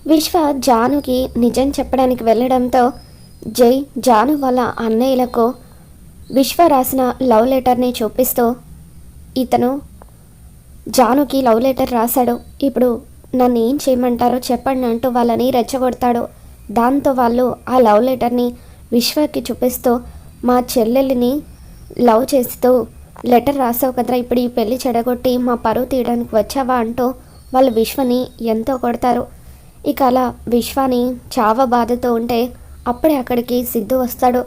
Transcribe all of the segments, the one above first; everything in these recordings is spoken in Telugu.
విశ్వ జానుకి నిజం చెప్పడానికి వెళ్ళడంతో జై జాను వాళ్ళ అన్నయ్యలకు విశ్వ రాసిన లవ్ లెటర్ని చూపిస్తూ ఇతను జానుకి లవ్ లెటర్ రాశాడు, ఇప్పుడు నన్ను ఏం చేయమంటారో చెప్పండి అంటూ వాళ్ళని రెచ్చగొడతాడు. దాంతో వాళ్ళు ఆ లవ్ లెటర్ని విశ్వకి చూపిస్తూ మా చెల్లెల్ని లవ్ చేస్తూ లెటర్ రాసావు కదరా, ఇప్పుడు ఈ పెళ్లి చెడగొట్టి మా పరువు తీయడానికి వచ్చావా అంటూ వాళ్ళు విశ్వని ఎంతో కొడతారు. ఇక అలా విశ్వాని చావ బాధతో ఉంటే అప్పుడే అక్కడికి సిద్ధు వస్తాడు.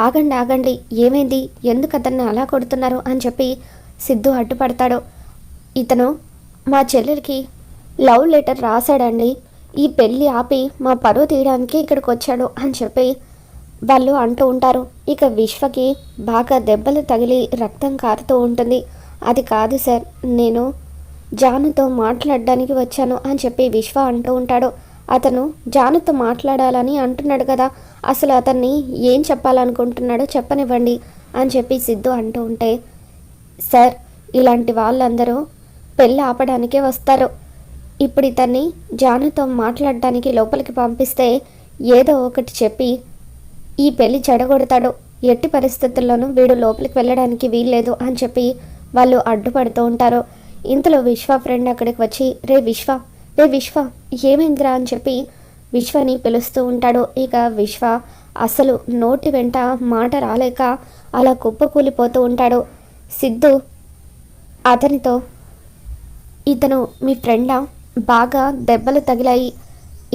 ఆగండి ఆగండి, ఏమైంది, ఎందుకు అతన్ని అలా కొడుతున్నారు అని చెప్పి సిద్ధు అడ్డుపడతాడు. ఇతను మా చెల్లెలకి లవ్ లెటర్ రాశాడండి, ఈ పెళ్ళి ఆపి మా పరువు తీయడానికి ఇక్కడికి వచ్చాడు అని చెప్పి వాళ్ళు అంటూ ఉంటారు. ఇక విశ్వకి బాగా దెబ్బలు తగిలి రక్తం కారుతూ ఉంటుంది. అది కాదు సార్, నేను జానుతో మాట్లాడడానికి వచ్చాను అని చెప్పి విశ్వ అంటూ ఉంటాడు. అతను జానుతో మాట్లాడాలని అంటున్నాడు కదా, అసలు అతన్ని ఏం చెప్పాలనుకుంటున్నాడో చెప్పనివ్వండి అని చెప్పి సిద్ధు అంటూ ఉంటే, సార్ ఇలాంటి వాళ్ళందరూ పెళ్ళి ఆపడానికే వస్తారు, ఇప్పుడు ఇతన్ని జానుతో మాట్లాడడానికి లోపలికి పంపిస్తే ఏదో ఒకటి చెప్పి ఈ పెళ్ళి చెడగొడతాడు, ఎట్టి పరిస్థితుల్లోనూ వీడు లోపలికి వెళ్ళడానికి వీల్లేదు అని చెప్పి వాళ్ళు అడ్డుపడుతూ ఉంటారు. ఇంతలో విశ్వ ఫ్రెండ్ అక్కడికి వచ్చి రే విశ్వ ఏమైందిరా అని చెప్పి విశ్వని పిలుస్తూ ఉంటాడు. ఇక విశ్వ అసలు నోటి వెంట మాట రాలేక అలా కుప్పకూలిపోతూ ఉంటాడు. సిద్ధు అతనితో ఇతను మీ ఫ్రెండా, బాగా దెబ్బలు తగిలాయి,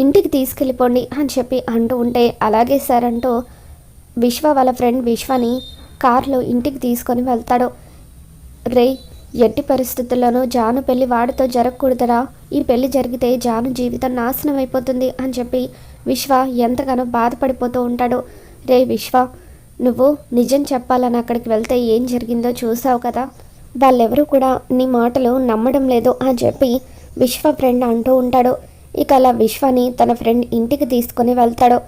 ఇంటికి తీసుకెళ్ళిపోండి అని చెప్పి అంటూ ఉంటే అలాగే సార్ అంటూ విశ్వ వాళ్ళ ఫ్రెండ్ విశ్వని కార్లో ఇంటికి తీసుకొని వెళ్తాడు. రే ఎట్టి పరిస్థితుల్లోనూ జాను పెళ్ళి వాడితో జరగకూడదురా, ఈ పెళ్ళి జరిగితే జాను జీవితం నాశనం అయిపోతుంది అని చెప్పి విశ్వ ఎంతగానో బాధపడిపోతూ ఉంటాడు. రే విశ్వ, నువ్వు నిజం చెప్పాలని అక్కడికి వెళ్తే ఏం జరిగిందో చూసావు కదా, వాళ్ళెవరూ కూడా నీ మాటలు నమ్మడం లేదు అని చెప్పి విశ్వ ఫ్రెండ్ అంటూ ఉంటాడు. ఇక అలా విశ్వని తన ఫ్రెండ్ ఇంటికి తీసుకొని వెళ్తాడు.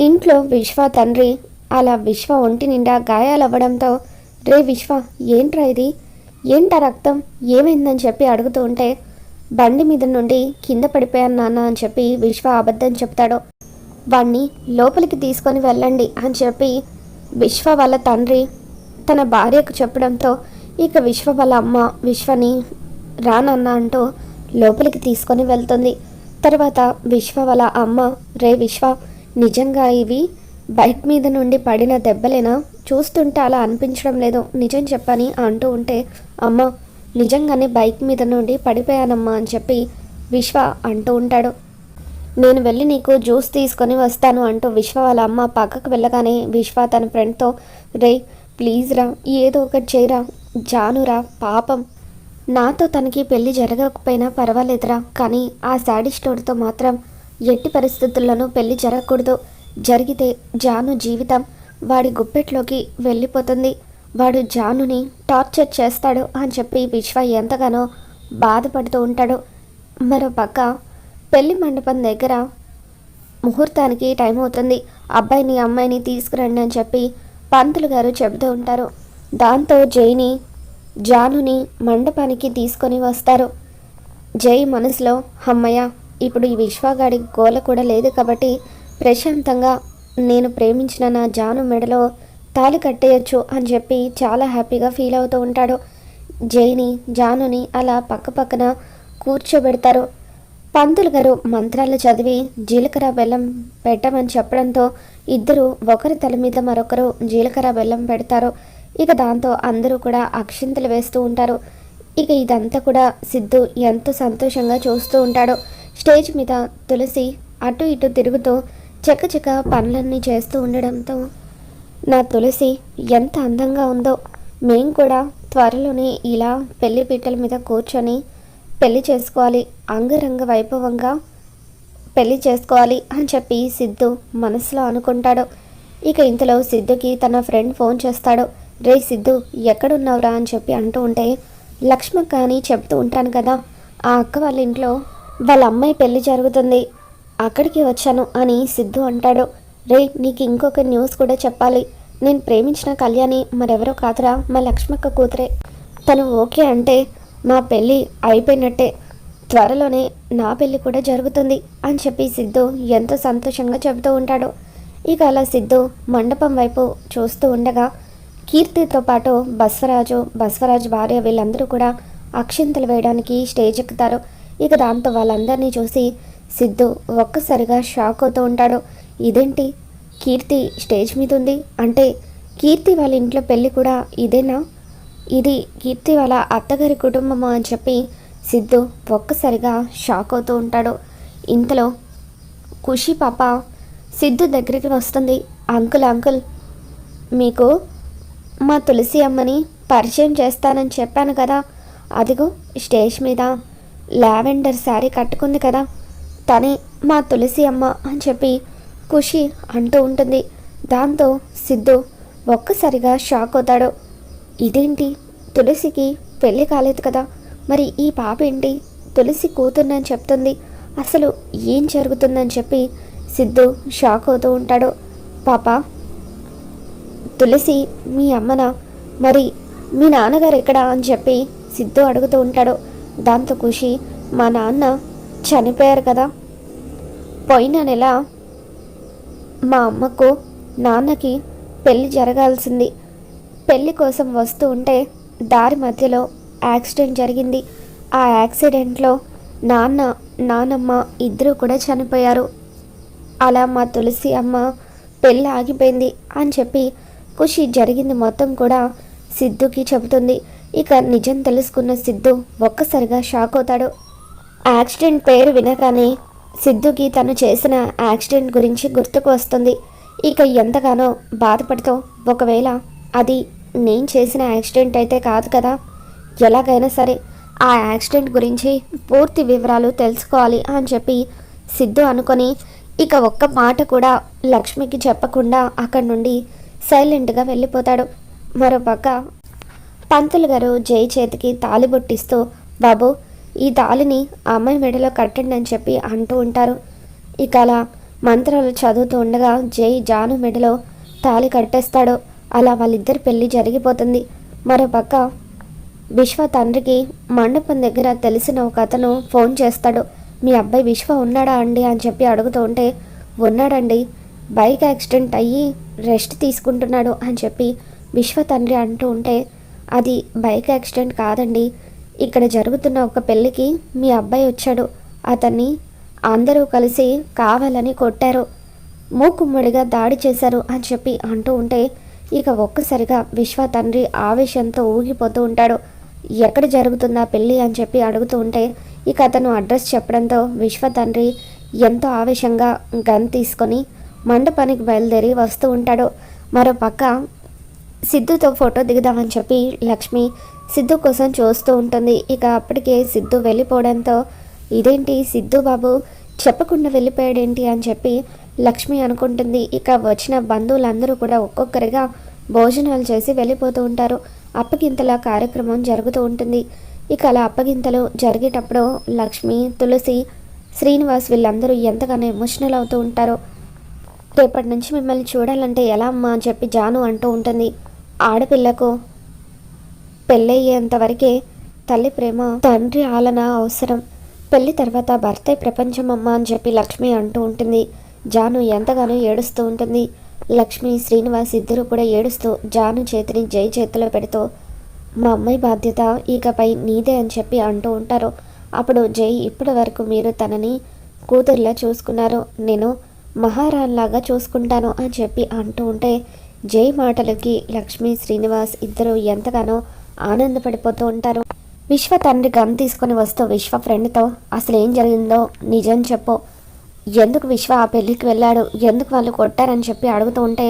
ఇంట్లో విశ్వ తండ్రి అలా విశ్వ ఒంటి నిండా గాయాలవ్వడంతో రే విశ్వ ఏంట్రా ఇది, ఏంటా రక్తం, ఏమైందని చెప్పి అడుగుతూ ఉంటే బండి మీద నుండి కింద పడిపోయాను నాన్న అని చెప్పి విశ్వ అబద్ధం చెప్తాడు. వాణ్ణి లోపలికి తీసుకొని వెళ్ళండి అని చెప్పి విశ్వ వాళ్ళ తండ్రి తన భార్యకు చెప్పడంతో ఇక విశ్వ వాళ్ళ అమ్మ విశ్వని రానన్న అంటూ లోపలికి తీసుకొని వెళ్తుంది. తర్వాత విశ్వ వాళ్ళ అమ్మ రే విశ్వ, నిజంగా ఇవి బైక్ మీద నుండి పడిన దెబ్బలేనా, చూస్తుంటే అలా అనిపించడం లేదు, నిజం చెప్పని అంటూ ఉంటే అమ్మ నిజంగానే బైక్ మీద నుండి పడిపోయానమ్మా అని చెప్పి విశ్వ అంటూ ఉంటాడు. నేను వెళ్ళి నీకు జ్యూస్ తీసుకొని వస్తాను అంటూ విశ్వ వాళ్ళ అమ్మ పక్కకు వెళ్ళగానే విశ్వ తన ఫ్రెండ్తో రే ప్లీజ్ రా, ఏదో ఒకటి చేయరా, జానురా పాపం, నాతో తనకి పెళ్ళి జరగకపోయినా పర్వాలేదురా, కానీ ఆ శాడిస్టోడితో మాత్రం ఎట్టి పరిస్థితుల్లోనూ పెళ్ళి జరగకూడదు, జరిగితే జాను జీవితం వాడి గుప్పెట్లోకి వెళ్ళిపోతుంది, వాడు జానుని టార్చర్ చేస్తాడు అని చెప్పి విశ్వ ఎంతగానో బాధపడుతూ ఉంటాడు. మరోపక్క పెళ్లి మండపం దగ్గర ముహూర్తానికి టైం అవుతుంది, అబ్బాయిని అమ్మాయిని తీసుకురండి అని చెప్పి పంతులు గారు చెబుతూ ఉంటారు. దాంతో జైని జానుని మండపానికి తీసుకొని వస్తారు. జై మనసులో అమ్మయ్య, ఇప్పుడు ఈ విశ్వగాడి గోల కూడా లేదు కాబట్టి ప్రశాంతంగా నేను ప్రేమించిన నా జాను మెడలో తాళి కట్టేయచ్చు అని చెప్పి చాలా హ్యాపీగా ఫీల్ అవుతూ ఉంటాడు. జైని జానుని అలా పక్క పక్కన కూర్చోబెడతారు. పంతులు గారు మంత్రాలు చదివి జీలకర్ర బెల్లం పెట్టమని చెప్పడంతో ఇద్దరు ఒకరి తల మీద మరొకరు జీలకర్ర బెల్లం పెడతారు. ఇక దాంతో అందరూ కూడా అక్షింతలు వేస్తూ ఉంటారు. ఇక ఇదంతా కూడా సిద్ధు ఎంతో సంతోషంగా చూస్తూ ఉంటాడు. స్టేజ్ మీద తులసి అటు ఇటు తిరుగుతూ చకచక పనులన్నీ చేస్తూ ఉండడంతో నా తులసి ఎంత అందంగా ఉందో, మేం కూడా త్వరలోనే ఇలా పెళ్లి పీటల మీద కూర్చొని పెళ్లి చేసుకోవాలి, అంగరంగ వైభవంగా పెళ్లి చేసుకోవాలి అని చెప్పి సిద్ధు మనసులో అనుకుంటాడు. ఇక ఇంతలో సిద్ధుకి తన ఫ్రెండ్ ఫోన్ చేస్తాడు. రే సిద్ధు ఎక్కడున్నావురా అని చెప్పి అంటూ ఉంటే లక్ష్మక్క అని చెప్తూ ఉంటాను కదా, ఆ అక్క వాళ్ళ ఇంట్లో వాళ్ళ అమ్మాయి పెళ్లి జరుగుతుంది, అక్కడికి వచ్చాను అని సిద్ధు అంటాడు. రే నీకు ఇంకొక న్యూస్ కూడా చెప్పాలి, నేను ప్రేమించిన కళ్యాణి మరెవరో కాదురా, మా లక్ష్మక్క కూతురే, తను ఓకే అంటే నా పెళ్ళి అయిపోయినట్టే, త్వరలోనే నా పెళ్ళి కూడా జరుగుతుంది అని చెప్పి సిద్ధు ఎంతో సంతోషంగా చెబుతూ ఉంటాడు. ఇక అలా సిద్ధు మండపం వైపు చూస్తూ ఉండగా కీర్తితో పాటు బస్వరాజు భార్య వీళ్ళందరూ కూడా అక్షింతలు వేయడానికి స్టేజ్ ఎక్కుతారు. ఇక దాంతో వాళ్ళందరినీ చూసి సిద్ధు ఒక్కసారిగా షాక్ అవుతూ ఉంటాడు. ఇదేంటి, కీర్తి స్టేజ్ మీద ఉంది అంటే కీర్తి వాళ్ళ ఇంట్లో పెళ్ళి కూడా ఇదేనా? ఇది కీర్తి వాళ్ళ అత్తగారి కుటుంబమా అని చెప్పి సిద్ధు ఒక్కసారిగా షాక్ అవుతూ ఉంటాడు. ఇంతలో ఖుషి పాప సిద్ధు దగ్గరికి వస్తుంది. అంకుల్ మీకు మా తులసి అమ్మని పరిచయం చేస్తానని చెప్పాను కదా, అదిగో స్టేజ్ మీద లావెండర్ శారీ కట్టుకుంది కదా, తనే మా తులసి అమ్మ అని చెప్పి ఖుషి అంటూ ఉంటుంది. దాంతో సిద్ధు ఒక్కసారిగా షాక్ అవుతాడు. ఇదేంటి, తులసికి పెళ్ళి కాలేదు కదా, మరి ఈ పాప ఏంటి తులసి కూతుర్నని చెప్తుంది, అసలు ఏం జరుగుతుందని చెప్పి సిద్ధు షాక్ అవుతూ ఉంటాడు. పాప, తులసి మీ అమ్మనా, మరి మీ నాన్నగారు ఎక్కడా అని చెప్పి సిద్ధు అడుగుతూ ఉంటాడు. దాంతో ఖుషి, మా నాన్న చనిపోయారు కదా, పోయిన నెల మా అమ్మకు నాన్నకి పెళ్ళి జరగాల్సింది, పెళ్ళి కోసం వస్తూ ఉంటే దారి మధ్యలో యాక్సిడెంట్ జరిగింది, ఆ యాక్సిడెంట్లో నాన్నమ్మ ఇద్దరూ కూడా చనిపోయారు, అలా మా తులసి అమ్మ పెళ్ళి ఆగిపోయింది అని చెప్పి ఖుషి జరిగింది మొత్తం కూడా సిద్ధుకి చెబుతుంది. ఇక నిజం తెలుసుకున్న సిద్ధు ఒక్కసారిగా షాక్ అవుతాడు. యాక్సిడెంట్ పేరు వినగానే సిద్ధుకి తను చేసిన యాక్సిడెంట్ గురించి గుర్తుకు వస్తుంది. ఇక ఎంతగానో బాధపడుతూ, ఒకవేళ అది నేను చేసిన యాక్సిడెంట్ అయితే కాదు కదా, ఎలాగైనా సరే ఆ యాక్సిడెంట్ గురించి పూర్తి వివరాలు తెలుసుకోవాలి అని చెప్పి సిద్ధు అనుకొని ఇక ఒక్క మాట కూడా లక్ష్మికి చెప్పకుండా అక్కడి నుండి సైలెంట్గా వెళ్ళిపోతాడు. మరోపక్క పంతులు గారు జై చేతికి తాళి బొట్టిస్తూ, బాబు ఈ తాళిని అమ్మాయి మెడలో కట్టండి అని చెప్పి అంటూ ఉంటారు. ఇక అలా మంత్రాలు చదువుతూ ఉండగా జై జాను మెడలో తాళి కట్టేస్తాడు. అలా వాళ్ళిద్దరి పెళ్ళి జరిగిపోతుంది. మరోపక్క విశ్వ తండ్రికి మండపం దగ్గర తెలిసిన ఒక అతను ఫోన్ చేస్తాడు. మీ అబ్బాయి విశ్వ ఉన్నాడా అండి అని చెప్పి అడుగుతూ ఉంటే, ఉన్నాడండి, బైక్ యాక్సిడెంట్ అయ్యి రెస్ట్ తీసుకుంటున్నాడు అని చెప్పి విశ్వ తండ్రి అంటూ ఉంటే, అది బైక్ యాక్సిడెంట్ కాదండి, ఇక్కడ జరుగుతున్న ఒక పెళ్ళికి మీ అబ్బాయి వచ్చాడు, అతన్ని అందరూ కలిసి కావాలని కొట్టారు, మూకుమ్మడిగా దాడి చేశారు అని చెప్పి అంటూ ఉంటే ఇక ఒక్కసారిగా విశ్వ తండ్రి ఆవేశంతో ఊగిపోతూ ఉంటాడు. ఎక్కడ జరుగుతుందా పెళ్ళి అని చెప్పి అడుగుతూ ఉంటే ఇక అతను అడ్రస్ చెప్పడంతో విశ్వ తండ్రి ఎంతో ఆవేశంగా గన్ తీసుకొని మండపానికి బయలుదేరి వస్తూ ఉంటాడు. మరోపక్క సిద్ధుతో ఫోటో దిగుదామని చెప్పి లక్ష్మి సిద్ధు కోసం చూస్తూ ఉంటుంది. ఇక అప్పటికే సిద్ధు వెళ్ళిపోవడంతో, ఇదేంటి సిద్ధు బాబు చెప్పకుండా వెళ్ళిపోయాడేంటి అని చెప్పి లక్ష్మి అనుకుంటుంది. ఇక వచ్చిన బంధువులందరూ కూడా ఒక్కొక్కరిగా భోజనాలు చేసి వెళ్ళిపోతూ ఉంటారు. అప్పగింతల కార్యక్రమం జరుగుతూ ఉంటుంది. ఇక అలా అప్పగింతలు జరిగేటప్పుడు లక్ష్మి, తులసి, శ్రీనివాస్ వీళ్ళందరూ ఎంతగానో ఎమోషనల్ అవుతూ ఉంటారు. రేపటి నుంచి మిమ్మల్ని చూడాలంటే ఎలా అమ్మా అని చెప్పి జాను అంటూ ఉంటుంది. ఆడపిల్లకు పెళ్ళయ్యేంత వరకే తల్లి ప్రేమ, తండ్రి ఆలన అవసరం, పెళ్లి తర్వాత భర్తే ప్రపంచం అమ్మ అని చెప్పి లక్ష్మి అంటూ ఉంటుంది. జాను ఎంతగానో ఏడుస్తూ ఉంటుంది. లక్ష్మి, శ్రీనివాస్ ఇద్దరు కూడా ఏడుస్తూ జాను చేతిని జై చేతిలో పెడుతూ, మా అమ్మాయి బాధ్యత ఇకపై నీదే అని చెప్పి అంటూ ఉంటారు. అప్పుడు జై, ఇప్పటి వరకు మీరు తనని కూతుర్లా చూసుకున్నారు, నేను మహారాణిలాగా చూసుకుంటాను అని చెప్పి అంటూ ఉంటే జై మాటలకి లక్ష్మి, శ్రీనివాస్ ఇద్దరు ఎంతగానో ఆనందపడిపోతూ ఉంటారు. విశ్వ తండ్రి గమ్ తీసుకొని వస్తూ విశ్వ ఫ్రెండ్తో, అసలు ఏం జరిగిందో నిజం చెప్పు, ఎందుకు విశ్వ ఆ పెళ్ళికి వెళ్ళాడు, ఎందుకు వాళ్ళు కొట్టారని చెప్పి అడుగుతూ ఉంటే,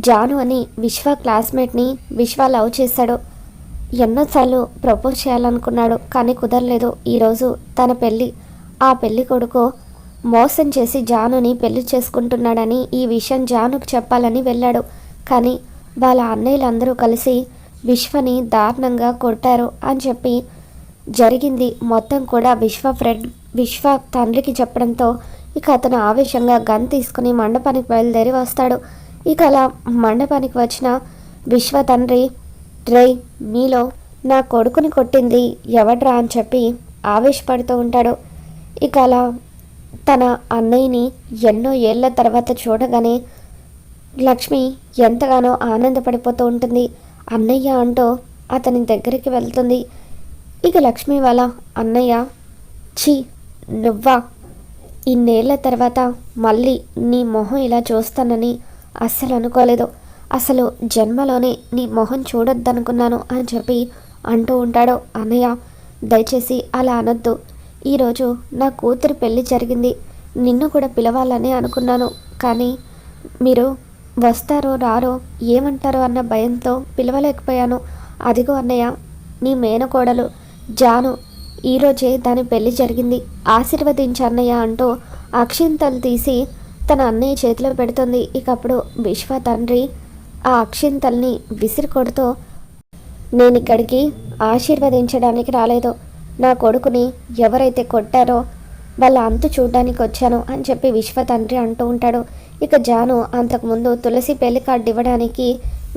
జాను అని విశ్వ క్లాస్మేట్ని విశ్వ లవ్ చేశాడు, ఎన్నోసార్లు ప్రపోజ్ చేయాలనుకున్నాడు కానీ కుదరలేదు. ఈరోజు తన పెళ్ళి, ఆ పెళ్ళి కొడుకు మోసం చేసి జానుని పెళ్లి చేసుకుంటున్నాడని ఈ విషయం జానుకు చెప్పాలని వెళ్ళాడు. కానీ వాళ్ళ అన్నయ్యలందరూ కలిసి విశ్వని దారుణంగా కొట్టారు అని చెప్పి జరిగింది మొత్తం కూడా విశ్వ తండ్రికి చెప్పడంతో ఇక అతను ఆవేశంగా గన్ తీసుకుని మండపానికి బయలుదేరి వస్తాడు. ఇక అలా మండపానికి వచ్చిన విశ్వ తండ్రి, రే మీలో నా కొడుకుని కొట్టింది ఎవడ్రా అని చెప్పి ఆవేశపడుతూ ఉంటాడు. ఇక అలా తన అన్నయ్యని ఎన్నో ఏళ్ల తర్వాత చూడగానే లక్ష్మి ఎంతగానో ఆనందపడిపోతూ ఉంటుంది. అన్నయ్య అంటూ అతని దగ్గరికి వెళ్తుంది. ఇక లక్ష్మి వాళ్ళ అన్నయ్య, ఛీ నువ్వా, ఇన్నేళ్ల తర్వాత మళ్ళీ నీ మొహం ఇలా చూస్తానని అస్సలు అనుకోలేదు, అసలు జన్మలోనే నీ మొహం చూడొద్దనుకున్నాను అని చెప్పి అంటూ ఉంటాడు. అన్నయ్య దయచేసి అలా అనొద్దు, ఈరోజు నా కూతురు పెళ్లి జరిగింది, నిన్ను కూడా పిలవాలని అనుకున్నాను, కానీ మీరు వస్తారో రారో ఏమంటారో అన్న భయంతో పిలవలేకపోయాను. అదిగో అన్నయ్య, నీ మేనకోడలు జాను, ఈరోజే దాని పెళ్లి జరిగింది, ఆశీర్వదించు అన్నయ్య అంటూ అక్షింతలు తీసి తన అన్నయ్య చేతిలో పెడుతుంది. ఇకప్పుడు విశ్వ తండ్రి ఆ అక్షింతల్ని విసిరి కొడుతూ, నేను ఇక్కడికి ఆశీర్వదించడానికి రాలేదు, నా కొడుకుని ఎవరైతే కొట్టారో వాళ్ళ అంతు చూడడానికి వచ్చాను అని చెప్పి విశ్వ తండ్రి అంటూ ఉంటాడు. ఇక జాను అంతకుముందు తులసి పెళ్లి కార్డు ఇవ్వడానికి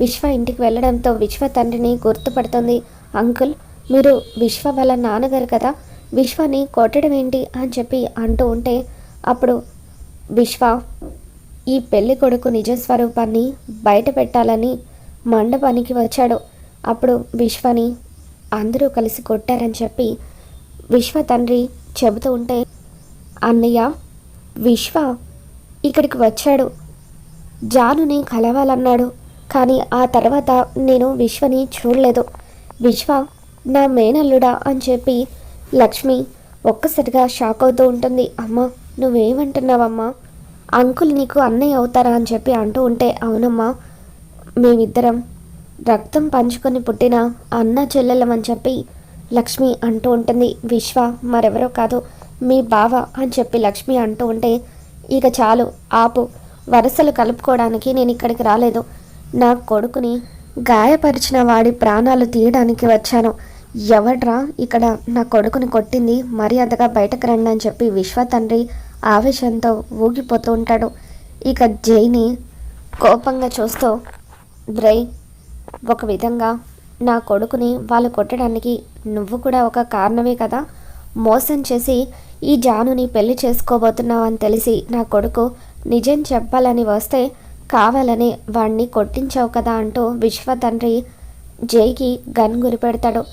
విశ్వ ఇంటికి వెళ్ళడంతో విశ్వ తండ్రిని గుర్తుపడుతుంది. అంకుల్, మీరు విశ్వ వాళ్ళ నాన్నగారు కదా, విశ్వని కొట్టడం ఏంటి అని చెప్పి అంటూ ఉంటే అప్పుడు విశ్వ ఈ పెళ్లి కొడుకు నిజస్వరూపాన్ని బయట పెట్టాలని మండపానికి వచ్చాడు, అప్పుడు విశ్వని అందరూ కలిసి కొట్టారని చెప్పి విశ్వ తండ్రి చెబుతూ ఉంటే, అన్నయ్య విశ్వ ఇక్కడికి వచ్చాడు, జానుని కలవాలన్నాడు, కానీ ఆ తర్వాత నేను విశ్వని చూడలేదు, విశ్వ నా మేనల్లుడా అని చెప్పి లక్ష్మి ఒక్కసారిగా షాక్ అవుతూ ఉంటుంది. అమ్మ నువ్వేమంటున్నావమ్మా, అంకుల్ నీకు అన్నయ్య అవుతారా అని చెప్పి అంటూ ఉంటే, అవునమ్మా మేమిద్దరం రక్తం పంచుకొని పుట్టిన అన్న చెల్లెలమని చెప్పి లక్ష్మి అంటూ ఉంటుంది. విశ్వ మరెవరో కాదు మీ బావ అని చెప్పి లక్ష్మి అంటూ ఉంటే, ఇక చాలు ఆపు, వరుసలు కలుపుకోవడానికి నేను ఇక్కడికి రాలేదు, నా కొడుకుని గాయపరిచిన వాడి ప్రాణాలు తీయడానికి వచ్చాను, ఎవడ్రా ఇక్కడ నా కొడుకుని కొట్టింది, మర్యాదగా బయటకు రండి అని చెప్పి విశ్వ తండ్రి ఆవేశంతో ఊగిపోతూ ఉంటాడు. ఇక జైని కోపంగా చూస్తూ, బ్రై ఒక విధంగా నా కొడుకుని వాళ్ళు కొట్టడానికి నువ్వు కూడా ఒక కారణమే కదా, మోసం చేసి ఈ జానుని పెళ్లి చేసుకోబోతున్నావు అని తెలిసి నా కొడుకు నిజం చెప్పాలని వస్తే కావాలని వాణ్ణి కొట్టించావు కదా అంటూ విశ్వ తండ్రి జైకి గన్ గురి పెడతాడు.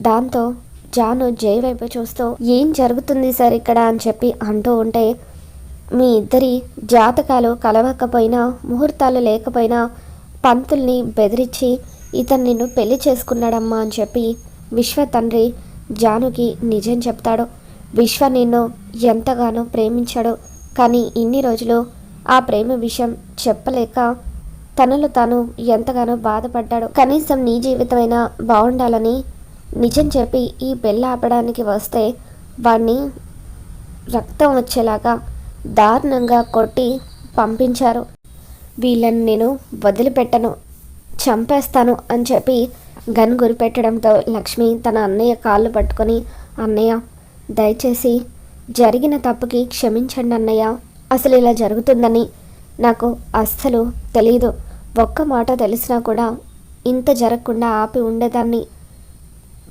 దాంతో జాను జై వైపు చూస్తూ, ఏం జరుగుతుంది సార్ ఇక్కడ అని చెప్పి అంటూ ఉంటే, మీ ఇద్దరి జాతకాలు కలవకపోయినా ముహూర్తాలు లేకపోయినా పంతుల్ని బెదిరించి ఇతను నిన్ను పెళ్లి చేసుకున్నాడమ్మా అని చెప్పి విశ్వ తండ్రి జానుకి నిజం చెప్తాడు. విశ్వ నిన్ను ఎంతగానో ప్రేమించాడు, కానీ ఇన్ని రోజులు ఆ ప్రేమ విషయం చెప్పలేక తనలో తాను ఎంతగానో బాధపడ్డాడు. కనీసం నీ జీవితమైనా బాగుండాలని నిజం చెప్పి ఈ పెళ్ళి ఆపడానికి వస్తే వాణ్ణి రక్తం వచ్చేలాగా దారుణంగా కొట్టి పంపించారు, వీళ్ళని నేను వదిలిపెట్టను, చంపేస్తాను అని చెప్పి గన్ గురిపెట్టడంతో లక్ష్మి తన అన్నయ్య కాళ్ళు పట్టుకొని, అన్నయ్య దయచేసి జరిగిన తప్పుకి క్షమించండి అన్నయ్య, అసలు ఇలా జరుగుతుందని నాకు అస్సలు తెలీదు, ఒక్క మాట తెలిసినా కూడా ఇంత జరగకుండా ఆపి ఉండేదాన్ని,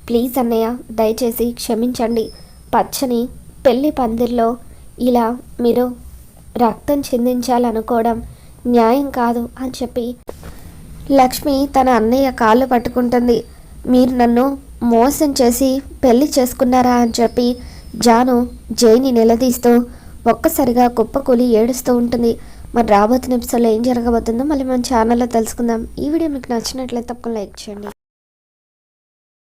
ప్లీజ్ అన్నయ్య దయచేసి క్షమించండి, పచ్చని పెళ్లి పందిర్లో ఇలా మీరు రక్తం చిందించాలనుకోవడం న్యాయం కాదు అని చెప్పి లక్ష్మి తన అన్నయ్య కాళ్ళు పట్టుకుంటుంది. మీరు నన్ను మోసం చేసి పెళ్లి చేసుకున్నారా అని చెప్పి జాను జైని నిలదీస్తూ ఒక్కసారిగా కుప్పకూలి ఏడుస్తూ ఉంటుంది. మరి రాబోతున్న ఎపిసోడ్లో ఏం జరగబోతుందో మళ్ళీ మన ఛానల్లో తెలుసుకుందాం. ఈ వీడియో మీకు నచ్చినట్లయితే తప్పకుండా లైక్ చేయండి.